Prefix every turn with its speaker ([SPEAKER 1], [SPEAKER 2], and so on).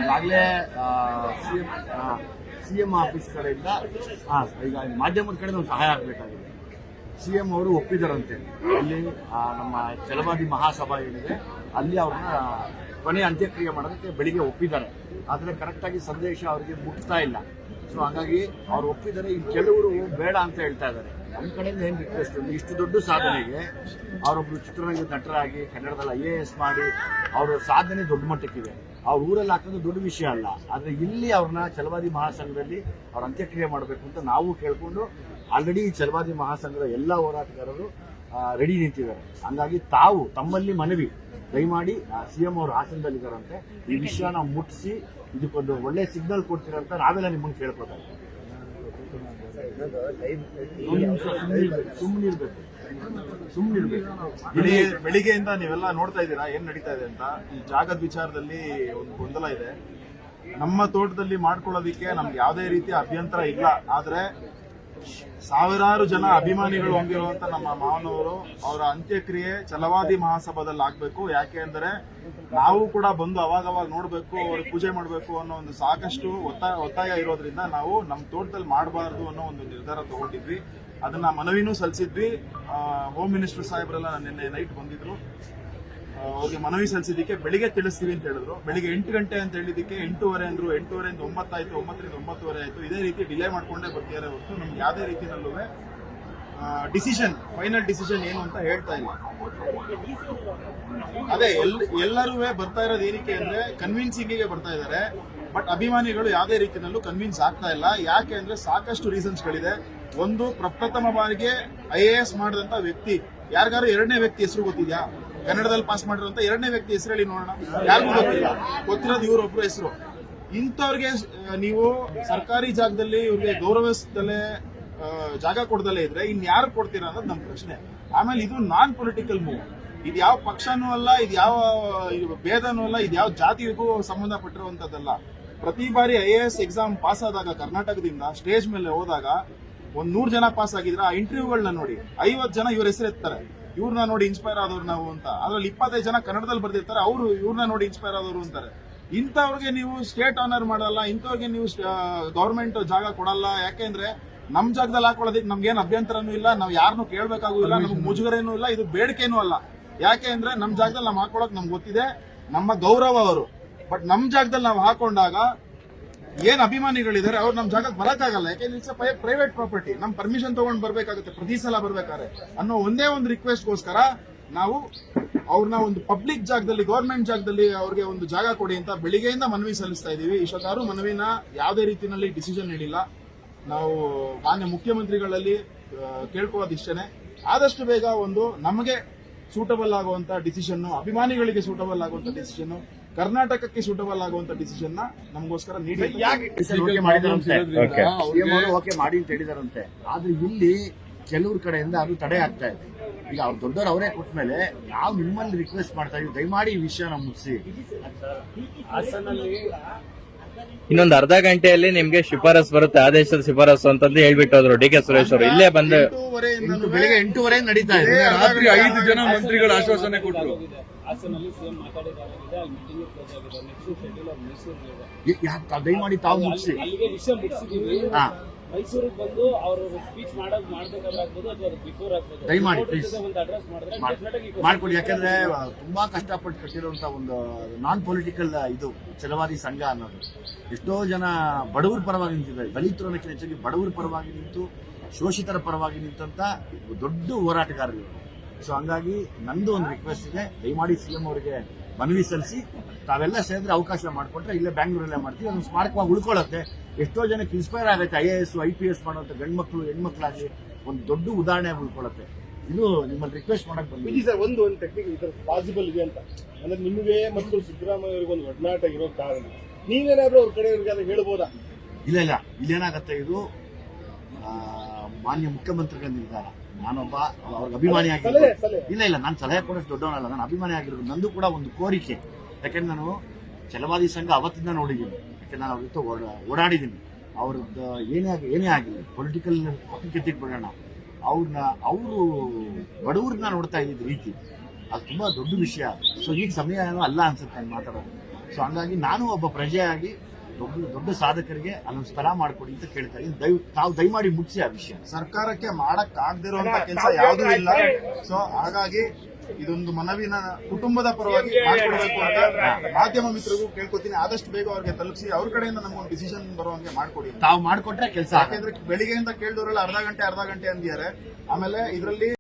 [SPEAKER 1] ಈಗಾಗಲೇ CM office ಕಡೆಯಿಂದ ಈಗ ಮಾಧ್ಯಮದ ಕಡೆ ಒಂದು ಸಹಾಯ ಆಗಬೇಕಾಗಿದೆ. ಸಿಎಂ ಅವರು ಒಪ್ಪಿದರಂತೆ ಅಲ್ಲಿ ನಮ್ಮ ಛಲವಾದಿ ಮಹಾಸಭಾ ಏನಿದೆ ಅಲ್ಲಿ ಅವ್ರನ್ನ ಕೊನೆ ಅಂತ್ಯಕ್ರಿಯೆ ಮಾಡೋದಕ್ಕೆ ಬೆಳಿಗ್ಗೆ ಒಪ್ಪಿದ್ದಾರೆ. ಆದರೆ ಕರೆಕ್ಟಾಗಿ ಸಂದೇಶ ಅವರಿಗೆ ಮುಟ್ತಾ ಇಲ್ಲ. ಸೊ ಹಾಗಾಗಿ ಅವ್ರು ಒಪ್ಪಿದ್ದಾರೆ. ಈಗ ಕೆಲವರು ಬೇಡ ಅಂತ ಹೇಳ್ತಾ ಇದ್ದಾರೆ. ನಮ್ಮ ಕಡೆಯಿಂದ ಏನು ರಿಕ್ವೆಸ್ಟ್ ಅಂದ್ರೆ ಇಷ್ಟು ದೊಡ್ಡ ಸಾಧನೆಗೆ ಅವರೊಬ್ರು ಚಿತ್ರರಂಗದ ನಟರಾಗಿ ಕನ್ನಡದಲ್ಲಿ IAS ಮಾಡಿ ಅವರ ಸಾಧನೆ ದೊಡ್ಡ ಮಟ್ಟಕ್ಕಿದೆ. ಅವ್ರ ಊರಲ್ಲಿ ಹಾಕೋದು ದೊಡ್ಡ ವಿಷಯ ಅಲ್ಲ. ಆದರೆ ಇಲ್ಲಿ ಅವ್ರನ್ನ ಛಲವಾದಿ ಮಹಾಸಂಘದಲ್ಲಿ ಅವ್ರ ಅಂತ್ಯಕ್ರಿಯೆ ಮಾಡಬೇಕು ಅಂತ ನಾವು ಕೇಳ್ಕೊಂಡು ಆಲ್ರೆಡಿ ಛಲವಾದಿ ಮಹಾಸಂಘದ ಎಲ್ಲ ಹೋರಾಟಗಾರರು ರೆಡಿ ನಿಂತಿದ್ದಾರೆ. ಹಂಗಾಗಿ ತಾವು ತಮ್ಮಲ್ಲಿ ಮನವಿ ದಯಮಾಡಿ ಸಿಎಂ ಅವರು ಹಾಸನದಲ್ಲಿದ್ದಾರಂತೆ, ಈ ವಿಷಯ ನಾವು ಮುಟ್ಟಿಸಿ ಇದಕ್ಕೊಂದು ಒಳ್ಳೆ ಸಿಗ್ನಲ್ ಕೊಡ್ತೀರಂತ ನಾವೆಲ್ಲ ನಿಮ್ಮನ್ನು ಕೇಳ್ಕೊತಾ ಇದ್ದೀವಿ. ಸುಮ್ಮನಿರ್ಬೇಕು.
[SPEAKER 2] ಬೆಳಿಗ್ಗೆಯಿಂದ ನೀವೆಲ್ಲ ನೋಡ್ತಾ ಇದ್ದೀರಾ ಏನ್ ನಡೀತಾ ಇದೆ ಅಂತ. ಈ ಜಾಗದ ವಿಚಾರದಲ್ಲಿ ಒಂದು ಗೊಂದಲ ಇದೆ. ನಮ್ಮ ತೋಟದಲ್ಲಿ ಮಾಡ್ಕೊಳ್ಳೋದಿಕ್ಕೆ ನಮ್ಗೆ ಯಾವುದೇ ರೀತಿಯ ಅಭ್ಯಂತರ ಇಲ್ಲ. ಆದ್ರೆ ಸಾವಿರಾರು ಜನ ಅಭಿಮಾನಿಗಳು ಹೊಂದಿರುವಂತ ನಮ್ಮ ಮಾವನವರು ಅವರ ಅಂತ್ಯಕ್ರಿಯೆ ಛಲವಾದಿ ಮಹಾಸಭಾದಲ್ಲಿ ಆಗ್ಬೇಕು. ಯಾಕೆ ಅಂದ್ರೆ ನಾವು ಕೂಡ ಬಂದು ಅವಾಗವಾಗ ನೋಡ್ಬೇಕು, ಅವ್ರಿಗೆ ಪೂಜೆ ಮಾಡಬೇಕು ಅನ್ನೋ ಒಂದು ಸಾಕಷ್ಟು ಒತ್ತಾಯ ಇರೋದ್ರಿಂದ ನಾವು ನಮ್ಮ ತೋಟದಲ್ಲಿ ಮಾಡಬಾರ್ದು ಅನ್ನೋ ಒಂದು ನಿರ್ಧಾರ ತಗೊಂಡಿದ್ವಿ. ಅದನ್ನ ಮನವಿನೂ ಸಲ್ಲಿಸಿದ್ವಿ. ಹೋಮ್ ಮಿನಿಸ್ಟರ್ ಸಾಹೇಬ್ರೆಲ್ಲ ನಿನ್ನೆ ನೈಟ್ ಬಂದಿದ್ರು. ಅವ್ರಿಗೆ ಮನವಿ ಸಲ್ಲಿಸಿದ್ದಕ್ಕೆ ಬೆಳಿಗ್ಗೆ ತಿಳಿಸ್ತೀವಿ ಅಂತ ಹೇಳಿದ್ರು. ಬೆಳಿಗ್ಗೆ 8 ಗಂಟೆ ಅಂತ ಹೇಳಿದ್ದಕ್ಕೆ 8:30 ಅಂದ್ರು. 8:30 9 ಆಯ್ತು, 9ರಿಂದ 9:30 ಆಯ್ತು. ಇದೇ ರೀತಿ ಡಿಲೇ ಮಾಡ್ಕೊಂಡೇ ಬರ್ತಿದ್ದಾರೆ ಹೊರತು ನಮ್ಗೆ ಯಾವುದೇ ರೀತಿಯಲ್ಲೂ ಫೈನಲ್ ಡಿಸಿಷನ್ ಏನು ಅಂತ ಹೇಳ್ತಾ ಇಲ್ಲ. ಅದೇ ಎಲ್ಲರೂ ಬರ್ತಾ ಇರೋದು ಏನಕ್ಕೆ ಅಂದ್ರೆ ಕನ್ವಿನ್ಸಿಂಗಿಗೆ ಬರ್ತಾ ಇದ್ದಾರೆ. ಬಟ್ ಅಭಿಮಾನಿಗಳು ಯಾವುದೇ ರೀತಿಯಲ್ಲೂ ಕನ್ವಿನ್ಸ್ ಆಗ್ತಾ ಇಲ್ಲ. ಯಾಕೆ ಅಂದ್ರೆ ಸಾಕಷ್ಟು ರೀಸನ್ಸ್ಗಳಿದೆ. ಒಂದು, ಪ್ರಪ್ರಥಮ ಬಾರಿಗೆ IAS ಮಾಡಿದಂತ ವ್ಯಕ್ತಿ ಯಾರಿಗಾರು ಎರಡನೇ ವ್ಯಕ್ತಿ ಹೆಸರು ಗೊತ್ತಿದ್ಯಾ? ಕನ್ನಡದಲ್ಲಿ ಪಾಸ್ ಮಾಡಿರುವಂತ ಎರಡನೇ ವ್ಯಕ್ತಿ ಹೆಸರು ಹೇಳಿ ನೋಡೋಣ. ಯಾರಿಗೂ ಗೊತ್ತಿಲ್ಲ. ಗೊತ್ತಿರೋದು ಇವರೊಬ್ರು ಹೆಸರು. ಇಂಥವ್ರಿಗೆ ನೀವು ಸರ್ಕಾರಿ ಜಾಗದಲ್ಲಿ ಇವ್ರಿಗೆ ಗೌರವಿಸದಲ್ಲೇ ಜಾಗ ಕೊಡದಲ್ಲೇ ಇದ್ರೆ ಇನ್ಯಾರು ಕೊಡ್ತೀರಾ ಅನ್ನೋದು ನಮ್ಮ ಪ್ರಶ್ನೆ. ಆಮೇಲೆ ಇದು ನಾನ್ ಪೊಲಿಟಿಕಲ್ ಮೂವ್. ಇದು ಯಾವ ಪಕ್ಷನೂ ಅಲ್ಲ, ಇದು ಯಾವ ಭೇದನೂ ಅಲ್ಲ, ಇದು ಯಾವ ಜಾತಿಗೂ ಸಂಬಂಧಪಟ್ಟಿರುವಂತದ್ದಲ್ಲ. ಪ್ರತಿ ಬಾರಿ IAS ಎಕ್ಸಾಮ್ ಪಾಸ್ ಆದಾಗ ಕರ್ನಾಟಕದಿಂದ ಸ್ಟೇಜ್ ಮೇಲೆ ಹೋದಾಗ 100 ಜನ ಪಾಸ್ ಆಗಿದ್ರೆ ಆ ಇಂಟರ್ವ್ಯೂಗಳನ್ನ ನೋಡಿ 50 ಜನ ಇವ್ರ ಹೆಸರು ಎತ್ತಾರೆ. ಇವ್ರನ್ನ ನೋಡಿ ಇನ್ಸ್ಪೈರ್ ಆದವ್ರು ನಾವು ಅಂತ. ಅದ್ರಲ್ಲಿ 25 ಜನ ಕನ್ನಡದಲ್ಲಿ ಬರ್ದಿರ್ತಾರೆ, ಅವರು ಇವ್ರನ್ನ ನೋಡಿ ಇನ್ಸ್ಪೈರ್ ಆದವರು ಅಂತಾರೆ. ಇಂಥವ್ರಿಗೆ ನೀವು ಸ್ಟೇಟ್ ಆನರ್ ಮಾಡಲ್ಲ, ಇಂಥವ್ರಿಗೆ ನೀವು ಗವರ್ಮೆಂಟ್ ಜಾಗ ಕೊಡಲ್ಲ. ಯಾಕೆಂದ್ರೆ ನಮ್ ಜಾಗದಲ್ಲಿ ಹಾಕೊಳ್ಳೋದಕ್ಕೆ ನಮ್ಗೇನು ಅಭ್ಯಂತರನೂ ಇಲ್ಲ, ನಾವು ಯಾರನ್ನೂ ಕೇಳಬೇಕಾಗೂ ಇಲ್ಲ, ನಮ್ಗೆ ಮುಜುಗರೇನೂ ಇಲ್ಲ, ಇದು ಬೇಡಿಕೆನೂ ಅಲ್ಲ. ಯಾಕೆ ಅಂದ್ರೆ ನಮ್ ಜಾಗದಲ್ಲಿ ನಾವು ಹಾಕೊಳ್ಳೋಕೆ ನಮ್ಗೆ ಗೊತ್ತಿದೆ, ನಮ್ಮ ಗೌರವ ಅವರು. ಬಟ್ ನಮ್ ಜಾಗದಲ್ಲಿ ನಾವು ಹಾಕೊಂಡಾಗ ಏನ್ ಅಭಿಮಾನಿಗಳಿದ್ದಾರೆ ಅವ್ರು ನಮ್ ಜಾಗಕ್ಕೆ ಬರಕ್ಕಾಗಲ್ಲ. ಯಾಕೆಂದ್ರೆ ಇಟ್ಸ್ ಪ್ರೈವೇಟ್ ಪ್ರಾಪರ್ಟಿ. ನಮ್ ಪರ್ಮಿಷನ್ ತಗೊಂಡ್ ಬರ್ಬೇಕಾಗುತ್ತೆ ಪ್ರತಿ ಸಲ ಬರ್ಬೇಕಾದ್ರೆ ಅನ್ನೋ ಒಂದೇ ಒಂದು ರಿಕ್ವೆಸ್ಟ್ಗೋಸ್ಕರ ನಾವು ಅವ್ರನ್ನ ಒಂದು ಪಬ್ಲಿಕ್ ಜಾಗದಲ್ಲಿ, ಗವರ್ಮೆಂಟ್ ಜಾಗದಲ್ಲಿ ಅವ್ರಿಗೆ ಒಂದು ಜಾಗ ಕೊಡಿ ಅಂತ ಬೆಳಿಗ್ಗೆಯಿಂದ ಮನವಿ ಸಲ್ಲಿಸ್ತಾ ಇದೀವಿ. ಇಷ್ಟೊತ್ತಾರು ಮನವಿನ ಯಾವುದೇ ರೀತಿಯಲ್ಲಿ ಡಿಸಿಷನ್ ನೀಡಿಲ್ಲ. ನಾವು ಮಾನ್ಯ ಮುಖ್ಯಮಂತ್ರಿಗಳಲ್ಲಿ ಕೇಳ್ಕೊಳ್ಳೋದಿಷ್ಟೇನೆ, ಆದಷ್ಟು ಬೇಗ ಒಂದು ನಮಗೆ ಸೂಟಬಲ್ ಆಗುವಂತ ಡಿಸಿಷನ್, ಅಭಿಮಾನಿಗಳಿಗೆ ಸೂಟಬಲ್ ಆಗುವಂತ ಡಿಸಿಷನ್, ಕರ್ನಾಟಕಕ್ಕೆ ಸೂಟಬಲ್ ಆಗುವಂತ ಡಿಸಿಷನ್ ನಮಗೋಸ್ಕರ ನೀಡಿ
[SPEAKER 1] ಓಕೆ ಮಾಡಿ ಅಂತ ಹೇಳಿದಾರಂತೆ. ಆದ್ರೆ ಇಲ್ಲಿ ಕೆಲವ್ರ ಕಡೆಯಿಂದ ಅದು ತಡೆ ಆಗ್ತಾ ಇದೆ. ಈಗ ಅವ್ರು ದೊಡ್ಡವರು ಅವರೇ ಕೊಟ್ಟ ಮೇಲೆ ನಾವು ನಿಮ್ಮಲ್ಲಿ ರಿಕ್ವೆಸ್ಟ್ ಮಾಡ್ತಾ ಇದೀವಿ, ದಯಮಾಡಿ ಈ ವಿಷಯನ ಮುಗಿಸಿ.
[SPEAKER 3] ಇನ್ನೊಂದು ಅರ್ಧ ಗಂಟೆಯಲ್ಲಿ ನಿಮ್ಗೆ ಶಿಫಾರಸ್ ಬರುತ್ತೆ, ಆದೇಶದ ಶಿಫಾರಸು ಅಂತಂದು ಹೇಳ್ಬಿಟ್ಟು ಹೋದ್ರು DK ಸುರೇಶ್ ಅವರು. ಇಲ್ಲೇ ಬಂದು
[SPEAKER 1] ಬೆಳಿಗ್ಗೆ 8:30 ನಡೀತಾ ಇದೆ.
[SPEAKER 4] ರಾತ್ರಿ 5 ಜನ ಮಂತ್ರಿಗಳು ಆಶ್ವಾಸನೆ ಕೊಟ್ಟರು.
[SPEAKER 1] ದಯಮಾಡಿ ತಾವು ಮುಗಿಸಿ.
[SPEAKER 5] ಮೈಸೂರಿಗೆ ಬಂದು ಅವರು ಸ್ಪೀಚ್ ಮಾಡ್ಬೇಕಾದ್ರೆ ಆಗ್ಬೋದು ಅಥವಾ ಬಿಫೋರ್ ಆಗ್ಬೋದು,
[SPEAKER 1] ದಯಮಾಡಿ ಪ್ಲೀಸ್
[SPEAKER 5] ಅಡ್ರೆಸ್
[SPEAKER 1] ಮಾಡ್ಕೊಡಿ. ಯಾಕಂದ್ರೆ ತುಂಬಾ ಕಷ್ಟಪಟ್ಟು ಕಟ್ಟಿರುವಂತ ಒಂದು ನಾನ್ ಪೊಲಿಟಿಕಲ್ ಇದು ಛಲವಾದಿ ಸಂಘ ಅನ್ನೋದು. ಎಷ್ಟೋ ಜನ ಬಡವರ ಪರವಾಗಿ ನಿಂತಿದ್ದಾರೆ, ದಲಿತರು ಅನ್ನೋಕ್ಕಿಂತ ಹೆಚ್ಚಾಗಿ ಬಡವರ ಪರವಾಗಿ ನಿಂತು, ಶೋಷಿತರ ಪರವಾಗಿ ನಿಂತಂತ ದೊಡ್ಡ ಹೋರಾಟಗಾರರು. ಸೊ ಹಂಗಾಗಿ ನಂದು ಒಂದು ರಿಕ್ವೆಸ್ಟ್ ಇದೆ, ದಯಮಾಡಿ ಸಿಎಂ ಅವರಿಗೆ ಮನವಿ ಸಲ್ಲಿಸಿ ತಾವೆಲ್ಲ ಸೇರಿದ್ರೆ ಅವಕಾಶ ಮಾಡಿಕೊಟ್ರೆ ಇಲ್ಲೇ ಬ್ಯಾಂಗ್ಳೂರಲ್ಲೇ ಮಾಡ್ತೀವಿ. ಒಂದು ಸ್ಮಾರಕವಾಗಿ ಉಳ್ಕೊಳ್ಳುತ್ತೆ. ಎಷ್ಟೋ ಜನಕ್ಕೆ ಇನ್ಸ್ಪೈರ್ ಆಗುತ್ತೆ. IAS IPS ಮಾಡುವಂತ ಗಂಡು ಮಕ್ಕಳು ಹೆಣ್ಮಕ್ಳಾಗಿ ಒಂದು ದೊಡ್ಡ ಉದಾಹರಣೆ ಉಳ್ಕೊಳ್ಳುತ್ತೆ. ಇದು ನಿಮ್ಮಲ್ಲಿ ರಿಕ್ವೆಸ್ಟ್ ಮಾಡಕ್ ಬಂದಿದೆ
[SPEAKER 6] ಸರ್. ಒಂದು ಟೆಕ್ನಿಕ್ ಇದರ ಪಾಸಿಬಲ್ ಇದೆ ಅಂತ ಅಂದ್ರೆ ನಿಮಗೆ ಮತ್ತು ಸಿದ್ದರಾಮಯ್ಯ ಅವರಿಗೆ ಒಂದು ಒಡನಾಟ ಇರೋ ಕಾರಣ ನೀವೇನಾದ್ರೂ ಅವ್ರ ಕಡೆಯವರಿಗೆ ಹೇಳ್ಬೋದಾ?
[SPEAKER 1] ಇಲ್ಲ ಇಲ್ಲೇನಾಗತ್ತೆ, ಇದು ಮಾನ್ಯ ಮುಖ್ಯಮಂತ್ರಿಗಳ ನಿರ್ಧಾರ. ನಾನೊಬ್ಬ ಅವ್ರಿಗೆ ಅಭಿಮಾನಿ ಆಗಿರ್ಬೋದು. ಇಲ್ಲ ನಾನು ಸಲಹೆ ಕೊಡೋಷ್ಟು ದೊಡ್ಡವನಲ್ಲ, ನಾನು ಅಭಿಮಾನಿ ಆಗಿರೋದು. ನಂದು ಕೂಡ ಒಂದು ಕೋರಿಕೆ. ಯಾಕೆಂದ್ರೆ ನಾನು ಛಲವಾದಿ ಸಂಘ ಅವತ್ತಿಂದ ನೋಡಿದ್ದೀನಿ. ಯಾಕೆಂದ್ರೆ ನಾನು ಅವ್ರ ಜೊತೆ ಓಡಾಡಿದ್ದೀನಿ. ಅವ್ರದ್ದು ಏನೇ ಆಗಿಲ್ಲ, ಪೊಲಿಟಿಕಲ್ ಕೆತ್ತಿಟ್ಬಿಡೋಣ, ಅವರು ಬಡವ್ರನ್ನ ನೋಡ್ತಾ ಇದ್ದಿದ್ದ ರೀತಿ ಅದು ತುಂಬಾ ದೊಡ್ಡ ವಿಷಯ. ಸೊ ಈಗ ಸಮಯ ಏನೋ ಅಲ್ಲ ಅನ್ಸುತ್ತೆ ನಾನು ಮಾತಾಡೋದು. ಸೊ ಹಂಗಾಗಿ ನಾನು ಒಬ್ಬ ಪ್ರಜೆಯಾಗಿ ದೊಡ್ಡ ಸಾಧಕರಿಗೆ ಅಲ್ಲೊಂದು ಸ್ಥಳ ಮಾಡ್ಕೊಡಿ ಅಂತ ಕೇಳ್ತಾ ಇದ್ದೀನಿ. ತಾವು ದಯಮಾಡಿ ಮುಗಿಸಿ ಆ ವಿಷಯ.
[SPEAKER 2] ಸರ್ಕಾರಕ್ಕೆ ಮಾಡಕ್ ಆಗದಿರುವಂತ ಕೆಲಸ ಯಾವುದೂ ಇಲ್ಲ. ಸೊ ಹಾಗಾಗಿ ಇದೊಂದು ಮನವಿನ ಕುಟುಂಬದ ಪರವಾಗಿ ಮಾಡ್ಕೊಡ್ಬೇಕು ಅಂತ ಮಾಧ್ಯಮ ಮಿತ್ರರಿಗೂ ಕೇಳ್ಕೊತೀನಿ. ಆದಷ್ಟು ಬೇಗ ಅವ್ರಿಗೆ ತಲುಪಿಸಿ ಅವ್ರ ಕಡೆಯಿಂದ ನಮ್ಗೊಂದು ಡಿಸಿಷನ್ ಬರುವಂಗೆ ಮಾಡ್ಕೊಡಿ.
[SPEAKER 1] ತಾವು ಮಾಡ್ಕೊಟ್ರೆ ಕೆಲಸ.
[SPEAKER 2] ಯಾಕೆಂದ್ರೆ ಬೆಳಿಗ್ಗೆಯಿಂದ ಕೇಳಿದವರೆಲ್ಲ ಅರ್ಧ ಗಂಟೆ ಅಂದಿದ್ದಾರೆ. ಆಮೇಲೆ ಇದರಲ್ಲಿ